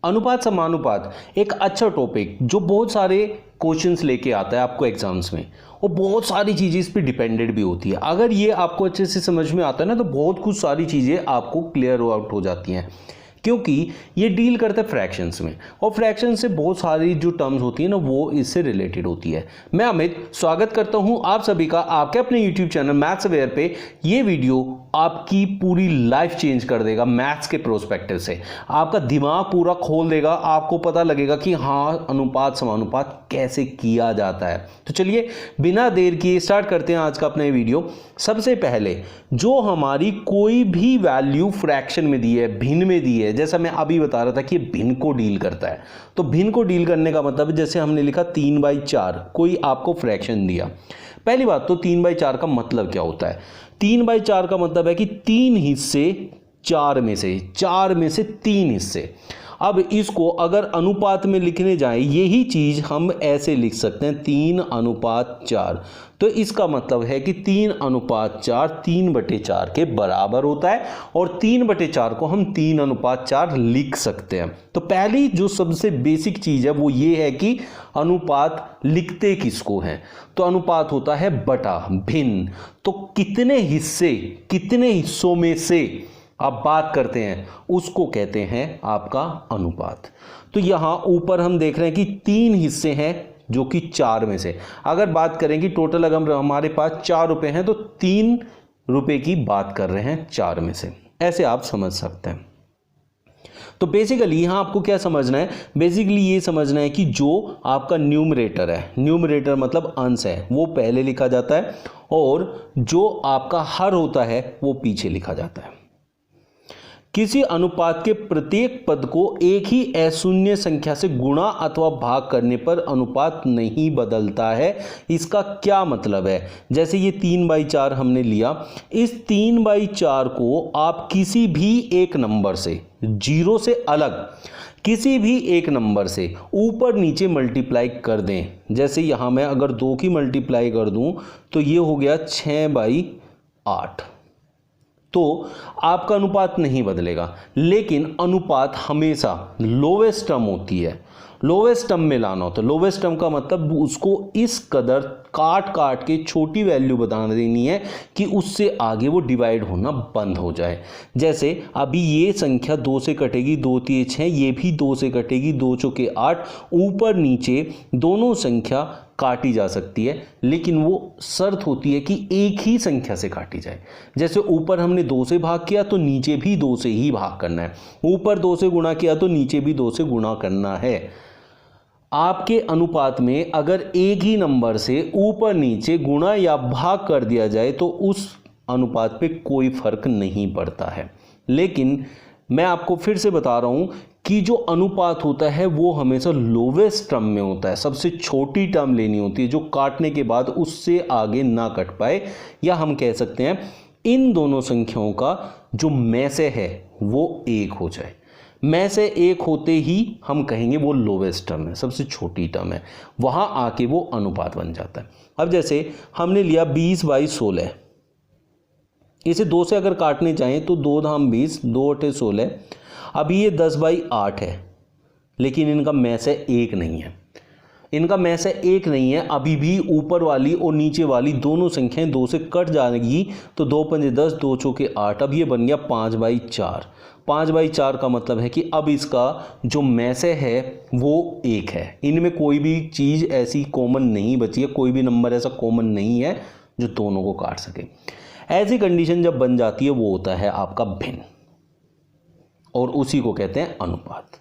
अनुपात समानुपात एक अच्छा टॉपिक जो बहुत सारे क्वेश्चंस लेके आता है आपको एग्जाम्स में, और बहुत सारी चीज़ें इस पर डिपेंडेड भी होती है। अगर ये आपको अच्छे से समझ में आता है ना तो बहुत कुछ सारी चीज़ें आपको क्लियर आउट हो जाती हैं, क्योंकि ये डील करता है फ्रैक्शंस में, और फ्रैक्शन से बहुत सारी जो टर्म्स होती है ना वो इससे रिलेटेड होती है। मैं अमित स्वागत करता हूं आप सभी का आपके अपने यूट्यूब चैनल मैथ्स अवेयर पे। ये वीडियो आपकी पूरी लाइफ चेंज कर देगा मैथ्स के प्रोस्पेक्टिव से, आपका दिमाग पूरा खोल देगा, आपको पता लगेगा कि हाँ अनुपात समानुपात कैसे किया जाता है। तो चलिए बिना देर किए स्टार्ट करते हैं आज का अपना वीडियो। सबसे पहले जो हमारी कोई भी वैल्यू फ्रैक्शन में दी है, भिन्न में दी है, जैसा मैं अभी बता रहा था कि भिन्न को डील करता है, तो भिन्न को डील करने का मतलब जैसे हमने लिखा 3/4, कोई आपको फ्रैक्शन दिया। पहली बात तो 3/4 का मतलब क्या होता है? 3/4 का मतलब है कि 3 हिस्से 4 में से 3 हिस्से। अब इसको अगर अनुपात में लिखने जाएं, यही चीज हम ऐसे लिख सकते हैं 3:4। तो इसका मतलब है कि 3:4 3/4 के बराबर होता है, और 3/4 को हम 3:4 लिख सकते हैं। तो पहली जो सबसे बेसिक चीज है वो ये है कि अनुपात लिखते किसको हैं? तो अनुपात होता है बटा, भिन्न। तो कितने हिस्से, कितने हिस्सों में से आप बात करते हैं उसको कहते हैं आपका अनुपात। तो यहां ऊपर हम देख रहे हैं कि 3 हिस्से हैं जो कि 4 में से, अगर बात करें कि टोटल अगर हमारे पास 4 रुपए हैं तो 3 रुपए की बात कर रहे हैं 4 में से, ऐसे आप समझ सकते हैं। तो बेसिकली यहां आपको क्या समझना है? बेसिकली ये समझना है कि जो आपका न्यूमरेटर है, न्यूमरेटर मतलब अंश है, वो पहले लिखा जाता है, और जो आपका हर होता है वो पीछे लिखा जाता है। किसी अनुपात के प्रत्येक पद को एक ही अशून्य संख्या से गुणा अथवा भाग करने पर अनुपात नहीं बदलता है। इसका क्या मतलब है? जैसे ये 3/4 हमने लिया, इस 3/4 को आप किसी भी एक नंबर से, 0 से अलग किसी भी एक नंबर से ऊपर नीचे मल्टीप्लाई कर दें। जैसे यहां मैं अगर 2 की मल्टीप्लाई कर दूं तो ये हो गया 6/8, तो आपका अनुपात नहीं बदलेगा। लेकिन अनुपात हमेशा लोवेस्ट टर्म होती है, लोवेस्ट टर्म में लाना होता है। लोवेस्ट टर्म का मतलब उसको इस कदर काट काट के छोटी वैल्यू बता देनी है कि उससे आगे वो डिवाइड होना बंद हो जाए। जैसे अभी ये संख्या 2 से कटेगी, 2 3 6, ये भी 2 से कटेगी, 2 चौके 8, ऊपर नीचे दोनों संख्या काटी जा सकती है, लेकिन वो शर्त होती है कि एक ही संख्या से काटी जाए। जैसे ऊपर हमने 2 से भाग किया तो नीचे भी 2 से ही भाग करना है, ऊपर 2 से गुणा किया तो नीचे भी 2 से गुणा करना है। आपके अनुपात में अगर एक ही नंबर से ऊपर नीचे गुणा या भाग कर दिया जाए तो उस अनुपात पे कोई फर्क नहीं पड़ता है। लेकिन मैं आपको फिर से बता रहा हूं कि जो अनुपात होता है वो हमेशा लोवेस्ट टर्म में होता है, सबसे छोटी टर्म लेनी होती है जो काटने के बाद उससे आगे ना कट पाए, या हम कह सकते हैं इन दोनों संख्याओं का जो में से है वो एक हो जाए। में से एक होते ही हम कहेंगे वो लोवेस्ट टर्म है, सबसे छोटी टर्म है, वहां आके वो अनुपात बन जाता है। अब जैसे हमने लिया 20/16, इसे 2 से अगर काटने जाएं तो 2 धाम 20, 2 8 16। अभी ये 10/8 है, लेकिन इनका में से एक नहीं है, इनका में से एक नहीं है। अभी भी ऊपर वाली और नीचे वाली दोनों संख्याएं 2 से कट जाएगी तो 2 5 10, 2 चौके 8, अब ये बन गया 5/4। 5/4 का मतलब है कि अब इसका जो में से है वो एक है, इनमें कोई भी चीज़ ऐसी कॉमन नहीं बची है, कोई भी नंबर ऐसा कॉमन नहीं है जो दोनों को काट सके। ऐसी कंडीशन जब बन जाती है वो होता है आपका भिन्न, और उसी को कहते हैं अनुपात।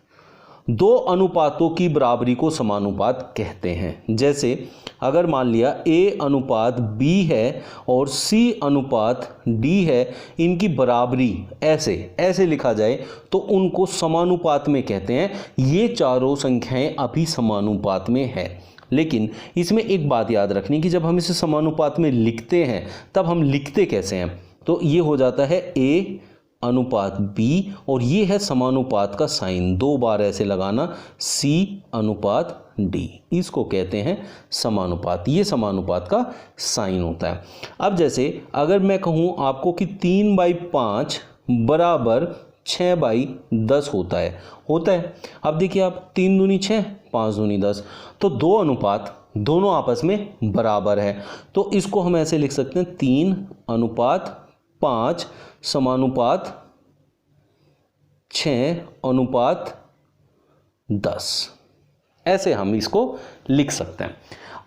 2 अनुपातों की बराबरी को समानुपात कहते हैं। जैसे अगर मान लिया A अनुपात B है और C अनुपात D है, इनकी बराबरी ऐसे लिखा जाए तो उनको समानुपात में कहते हैं। ये चारों संख्याएं अभी समानुपात में है, लेकिन इसमें एक बात याद रखनी कि जब हम इसे समानुपात में लिखते हैं तब हम लिखते कैसे हैं? तो ये हो जाता है A अनुपात B, और ये है समानुपात का साइन, 2 बार ऐसे लगाना, C अनुपात D, इसको कहते हैं समानुपात। ये समानुपात का साइन होता है। अब जैसे अगर मैं कहूँ आपको कि 3/5 बराबर 6/10 होता है। अब देखिए आप 3 दूनी 6, 5 दूनी 10, तो 2 अनुपात दोनों आपस में बराबर है। तो इसको हम ऐसे लिख सकते हैं 3:5 समानुपात 6:10, ऐसे हम इसको लिख सकते हैं।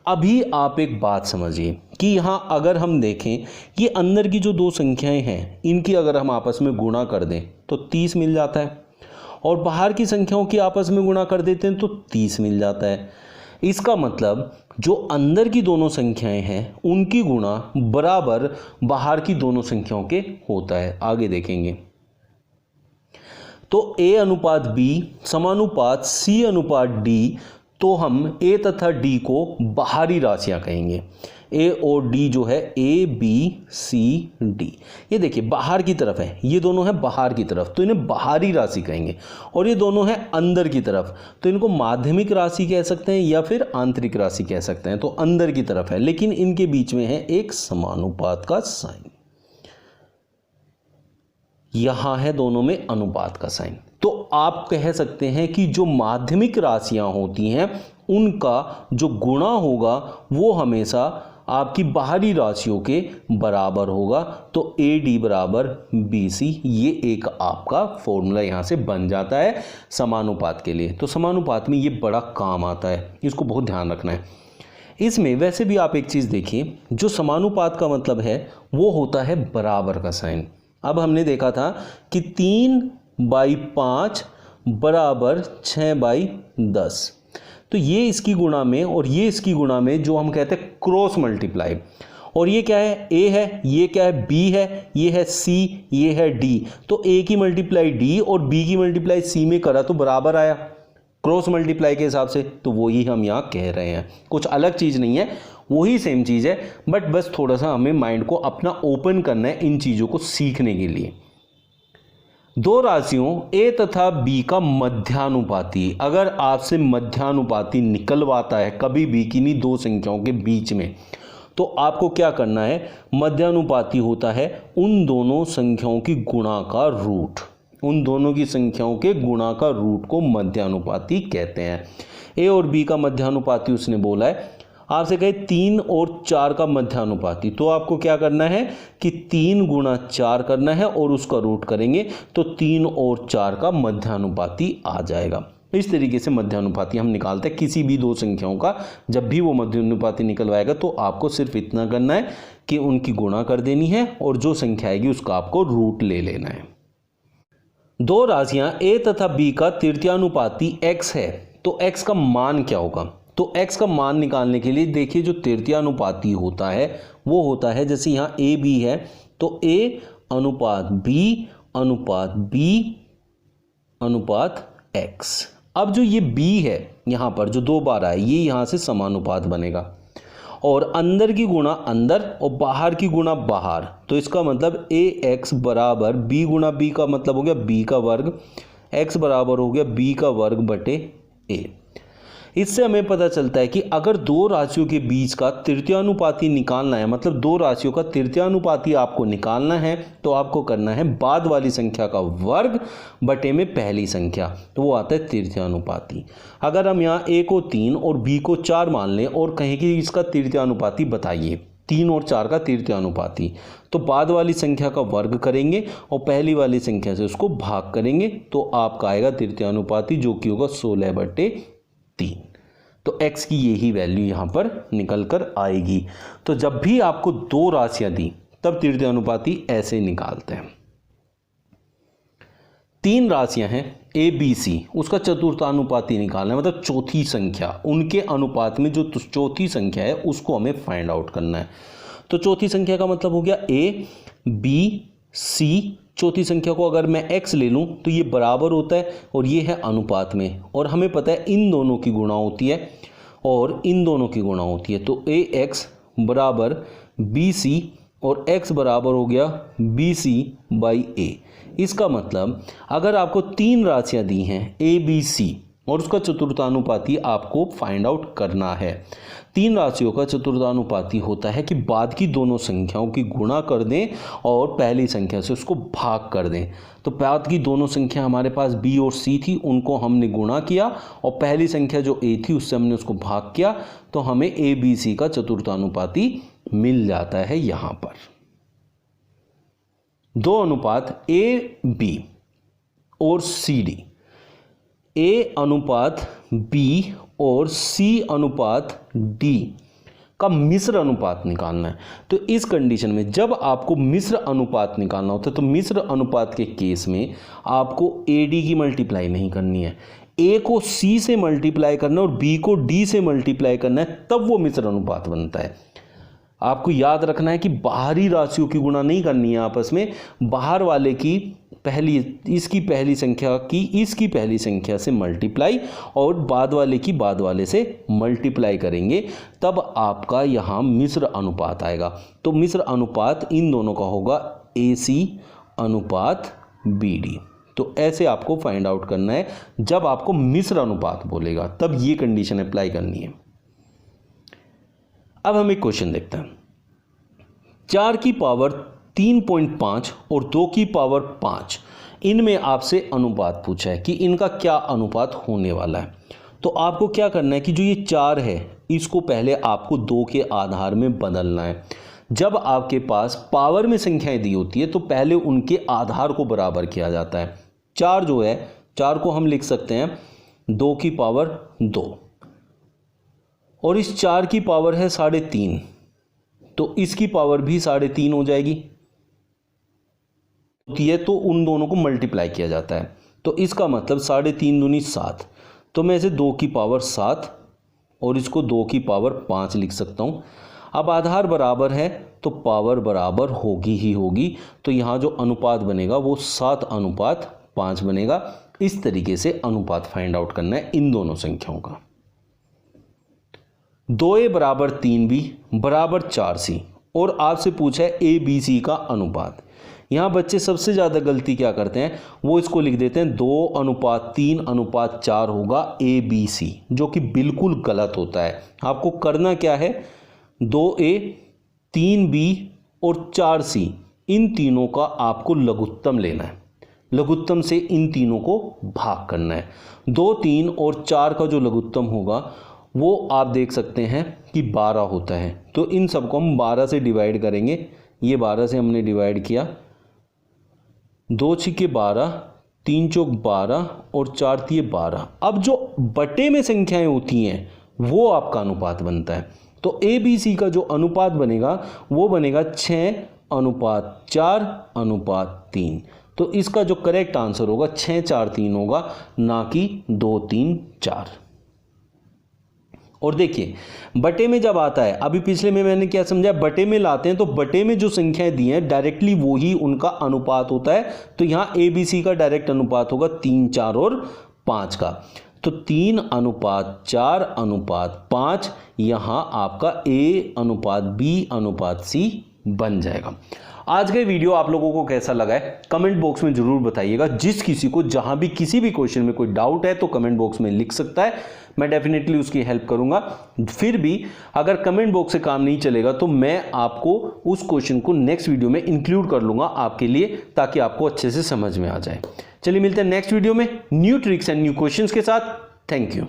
अभी आप एक बात समझिए कि यहाँ अगर हम देखें कि अंदर की जो दो संख्याएं हैं इनकी अगर हम आपस में गुणा कर दें तो 30 मिल जाता है, और बाहर की संख्याओं की आपस में गुणा कर देते हैं तो 30 मिल जाता है। इसका मतलब जो अंदर की दोनों संख्याएं हैं उनकी गुणा बराबर बाहर की दोनों संख्याओं के होता है। आगे देखेंगे तो a अनुपात b समानुपात c अनुपात d, तो हम a तथा d को बाहरी राशियां कहेंगे। a और d जो है a b c d, ये देखिए बाहर की तरफ है, ये दोनों है बाहर की तरफ, तो इन्हें बाहरी राशि कहेंगे। और ये दोनों है अंदर की तरफ, तो इनको माध्यमिक राशि कह सकते हैं या फिर आंतरिक राशि कह सकते हैं। तो अंदर की तरफ है, लेकिन इनके बीच में है एक समानुपात का साइन, यहां है दोनों में अनुपात का साइन। तो आप कह सकते हैं कि जो माध्यमिक राशियां होती हैं उनका जो गुणा होगा वो हमेशा आपकी बाहरी राशियों के बराबर होगा। तो AD बराबर BC, ये एक आपका फॉर्मूला यहां से बन जाता है समानुपात के लिए। तो समानुपात में ये बड़ा काम आता है, इसको बहुत ध्यान रखना है। इसमें वैसे भी आप एक चीज़ देखिए, जो समानुपात का मतलब है वो होता है बराबर का साइन। अब हमने देखा था कि 3/5 बराबर 6/10, तो ये इसकी गुणा में और ये इसकी गुणा में जो हम कहते हैं क्रॉस मल्टीप्लाई। और ये क्या है, A है, ये क्या है, B है, ये है C, ये है D। तो A की मल्टीप्लाई D और B की मल्टीप्लाई C में करा तो बराबर आया क्रॉस मल्टीप्लाई के हिसाब से। तो वही हम यहाँ कह रहे हैं, कुछ अलग चीज़ नहीं है, वही सेम चीज़ है, बट बस थोड़ा सा हमें माइंड को अपना ओपन करना है इन चीज़ों को सीखने के लिए। दो राशियों A तथा B का मध्यानुपाती, अगर आपसे मध्यानुपाती निकलवाता है कभी भी किन्हीं दो संख्याओं के बीच में, तो आपको क्या करना है, मध्यानुपाती होता है उन दोनों संख्याओं की गुणा का रूट, उन दोनों की संख्याओं के गुणा का रूट को मध्यानुपाती कहते हैं। A और B का मध्यानुपाती उसने बोला है, आपसे कहे 3 और 4 का मध्यानुपाती, तो आपको क्या करना है कि 3 गुणा 4 करना है और उसका रूट करेंगे तो 3 और 4 का मध्यानुपाती आ जाएगा। इस तरीके से मध्यानुपाती हम निकालते हैं किसी भी दो संख्याओं का। जब भी वो मध्यानुपाती निकलवाएगा तो आपको सिर्फ इतना करना है कि उनकी गुणा कर देनी है और जो संख्या आएगी उसका आपको रूट ले लेना है। दो राशियां A तथा B का तृतीयानुपाती x है, तो x का मान क्या होगा। तो x का मान निकालने के लिए देखिए जो तृतीयानुपाती होता है वो होता है, जैसे यहाँ A B है तो A अनुपात B अनुपात B अनुपात x। अब जो ये B है यहाँ पर जो 2 बार आए, ये यहाँ से समानुपात बनेगा, और अंदर की गुणा अंदर और बाहर की गुणा बाहर। तो इसका मतलब AX बराबर B गुणा B का मतलब हो गया B का वर्ग, X बराबर हो गया B का वर्ग बटे A। इससे हमें पता चलता है कि अगर दो राशियों के बीच का तृतीयानुपाती निकालना है, मतलब दो राशियों का तृतीयानुपाती आपको निकालना है, तो आपको करना है बाद वाली संख्या का वर्ग बटे में पहली संख्या, तो वो आता है तृतीयानुपाती। अगर हम यहाँ A को 3 और B को 4 मान लें और कहें कि इसका तृतीयानुपाती बताइए, 3 और 4 का तृतीयानुपाती, तो बाद वाली संख्या का वर्ग करेंगे और पहली वाली संख्या से उसको भाग करेंगे, तो आपका आएगा तृतीयानुपाती जो कि होगा 16/3। तो x की यही वैल्यू यहाँ पर निकल कर आएगी। तो जब भी आपको दो राशियां दी तब तृतीयानुपाती ऐसे निकालते हैं। 3 राशियां हैं A B C, उसका चतुर्थानुपाती निकालना है, मतलब चौथी संख्या, उनके अनुपात में जो चौथी संख्या है उसको हमें फाइंड आउट करना है। तो चौथी संख्या का मतलब हो गया A B C, चौथी संख्या को अगर मैं x ले लूं तो ये बराबर होता है और ये है अनुपात में, और हमें पता है इन दोनों की गुणा होती है और इन दोनों की गुणा होती है। तो AX बराबर BC और x बराबर हो गया BC/A। इसका मतलब अगर आपको 3 राशियां दी हैं A B C और उसका चतुर्थानुपाती आपको फाइंड आउट करना है। 3 राशियों का चतुर्थानुपाती होता है कि बाद की दोनों संख्याओं की गुणा कर दें और पहली संख्या से उसको भाग कर दें। तो बाद की दोनों संख्या हमारे पास b और c थी, उनको हमने गुणा किया और पहली संख्या जो a थी उससे हमने उसको भाग किया, तो हमें ABC का चतुर्थानुपाती मिल जाता है। यहां पर 2 अनुपात AB और CD, A अनुपात B और C अनुपात D का मिश्र अनुपात निकालना है। तो इस कंडीशन में जब आपको मिश्र अनुपात निकालना होता है तो मिश्र अनुपात के केस में आपको AD की मल्टीप्लाई नहीं करनी है, A को C से मल्टीप्लाई करना है और B को D से मल्टीप्लाई करना है, तब वो मिश्र अनुपात बनता है। आपको याद रखना है कि बाहरी राशियों की गुणा नहीं करनी है आपस में, बाहर वाले की इसकी पहली संख्या की इसकी पहली संख्या से मल्टीप्लाई और बाद वाले की बाद वाले से मल्टीप्लाई करेंगे, तब आपका यहाँ मिश्र अनुपात आएगा। तो मिश्र अनुपात इन दोनों का होगा AC अनुपात BD। तो ऐसे आपको फाइंड आउट करना है, जब आपको मिश्र अनुपात बोलेगा तब ये कंडीशन अप्लाई करनी है। अब हम एक क्वेश्चन देखते हैं। 4 की पावर 3.5 और 2 की पावर 5, इनमें आपसे अनुपात पूछा है कि इनका क्या अनुपात होने वाला है। तो आपको क्या करना है कि जो ये 4 है इसको पहले आपको 2 के आधार में बदलना है। जब आपके पास पावर में संख्याएं दी होती है तो पहले उनके आधार को बराबर किया जाता है। 4 जो है, 4 को हम लिख सकते हैं 2 की पावर 2 और इस 4 की पावर है 3.5, तो इसकी पावर भी 3.5 हो जाएगी। तो उन दोनों को मल्टीप्लाई किया जाता है, तो इसका मतलब 3.5 दूनी 7, तो मैं इसे 2 की पावर 7 और इसको 2 की पावर 5 लिख सकता हूँ। अब आधार बराबर है तो पावर बराबर होगी ही होगी, तो यहाँ जो अनुपात बनेगा वो 7 अनुपात 5 बनेगा। इस तरीके से अनुपात फाइंड आउट करना है इन दोनों संख्याओं का। 2A बराबर 3B बराबर 4C और आपसे पूछा है ABC का अनुपात। यहाँ बच्चे सबसे ज़्यादा गलती क्या करते हैं, वो इसको लिख देते हैं 2:3:4 होगा ABC, जो कि बिल्कुल गलत होता है। आपको करना क्या है, 2A 3B और 4C इन तीनों का आपको लघुत्तम लेना है, लघुत्तम से इन तीनों को भाग करना है। 2, 3 और 4 का जो लघुत्तम होगा वो आप देख सकते हैं कि 12 होता है, तो इन सबको हम 12 से डिवाइड करेंगे। ये 12 से हमने डिवाइड किया, 2 छिके 12, 3 चौक 12 और 4 तिये 12। अब जो बटे में संख्याएं होती हैं वो आपका अनुपात बनता है। तो ABC का जो अनुपात बनेगा वो बनेगा 6:4:3। तो इसका जो करेक्ट आंसर होगा 6:4:3 होगा, ना कि 2:3:4। और देखिए बटे में जब आता है, अभी पिछले में मैंने क्या समझा, बटे में लाते हैं तो बटे में जो संख्याएं दी हैं डायरेक्टली वो ही उनका अनुपात होता है। तो यहाँ ABC का डायरेक्ट अनुपात होगा 3, 4 और 5 का। तो 3:4:5 यहाँ आपका A:B:C बन जाएगा। आज का वीडियो आप लोगों को कैसा लगा है कमेंट बॉक्स में जरूर बताइएगा। जिस किसी को जहां भी किसी भी क्वेश्चन में कोई डाउट है तो कमेंट बॉक्स में लिख सकता है, मैं डेफिनेटली उसकी हेल्प करूंगा। फिर भी अगर कमेंट बॉक्स से काम नहीं चलेगा तो मैं आपको उस क्वेश्चन को नेक्स्ट वीडियो में इंक्लूड कर लूंगा आपके लिए, ताकि आपको अच्छे से समझ में आ जाए। चलिए मिलते हैं नेक्स्ट वीडियो में new tricks and new questions के साथ। Thank you.